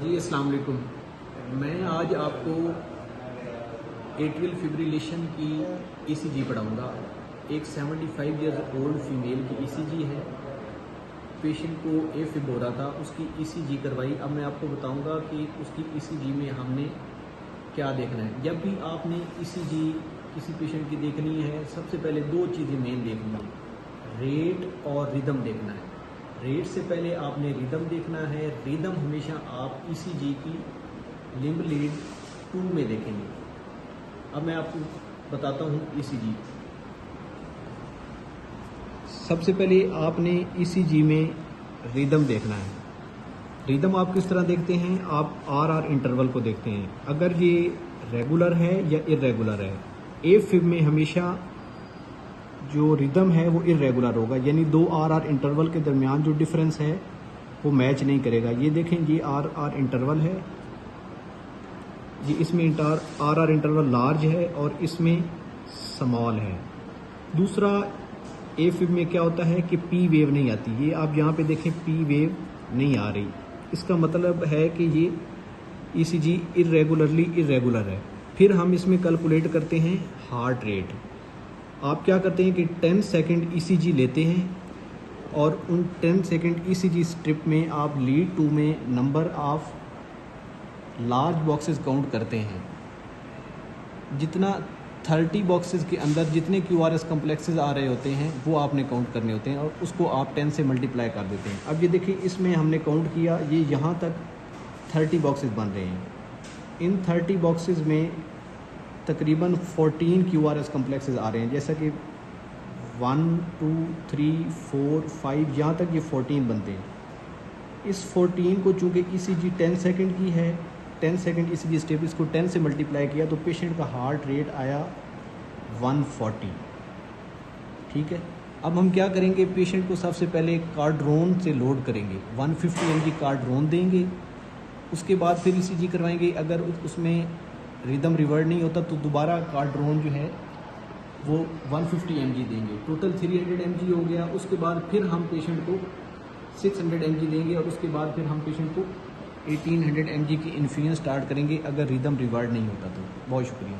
जी अस्सलाम वालेकुम। मैं आज आपको एट्रियल फिब्रिलेशन की ईसीजी पढ़ाऊँगा। एक 75 ईयर्स ओल्ड फीमेल की ईसीजी है। पेशेंट को एफिब हो रहा था, उसकी ईसीजी करवाई। अब मैं आपको बताऊँगा कि उसकी ईसीजी में हमने क्या देखना है। जब भी आपने ईसीजी किसी पेशेंट की देखनी है, सबसे पहले दो चीज़ें मेन देखनी है, रेट और रिदम देखना है। रेट से पहले आपने रिदम देखना है। रिदम हमेशा आप ईसीजी की लिम्ब लीड 2 में देखेंगे। अब मैं आपको बताता हूँ ईसीजी। सबसे पहले आपने ईसीजी में रिदम देखना है। रिदम आप किस तरह देखते हैं? आप आर इंटरवल को देखते हैं, अगर ये रेगुलर है या इरेगुलर है। एफिब में हमेशा जो रिदम है वो इरेगुलर होगा, यानी दो आर इंटरवल के दरमियान जो डिफरेंस है वो मैच नहीं करेगा। ये देखें, ये आर इंटरवल है, ये इसमें आर इंटरवल लार्ज है और इसमें स्मॉल है। दूसरा, एफिब में क्या होता है कि पी वेव नहीं आती। ये आप यहाँ पे देखें, पी वेव नहीं आ रही। इसका मतलब है कि ये ईसीजी इरेगुलर है। फिर हम इसमें कैलकुलेट करते हैं हार्ट रेट। आप क्या करते हैं कि 10 सेकंड ईसीजी लेते हैं और उन 10 सेकंड ईसीजी स्ट्रिप में आप लीड 2 में number of large boxes count करते हैं। जितना 30 बॉक्सेस के अंदर जितने क्यूआरएस कम्प्लेक्सेस आ रहे होते हैं वो आपने काउंट करने होते हैं और उसको आप 10 से मल्टीप्लाई कर देते हैं। अब ये देखिए, इसमें हमने काउंट किया, ये यहाँ तक 30 बॉक्सेस बन रहे हैं। इन 30 बॉक्सेस में तकरीबन 14 क्यूआरएस कम्प्लेक्सेस आ रहे हैं, जैसा कि 1 2 3 4 5 यहाँ तक ये 14 बनते हैं। इस 14 को चूँकि ईसीजी 10 सेकंड की है, 10 सेकंड ईसीजी स्टेप, इसको 10 से मल्टीप्लाई किया तो पेशेंट का हार्ट रेट आया 140। ठीक है, अब हम क्या करेंगे, पेशेंट को सबसे पहले कार्ड्रोन से लोड करेंगे, 150 mg कार्ड्रोन देंगे। उसके बाद फिर ईसीजी करवाएंगे। अगर उसमें रिदम रिवर्ट नहीं होता तो दोबारा कार्ड्रोन जो है वो 150 mg देंगे। टोटल 300 mg हो गया। उसके बाद फिर हम पेशेंट को 600 mg देंगे और उसके बाद फिर हम पेशेंट को 1800 mg की इन्फ्यूजन स्टार्ट करेंगे अगर रिदम रिवर्ट नहीं होता तो। बहुत शुक्रिया।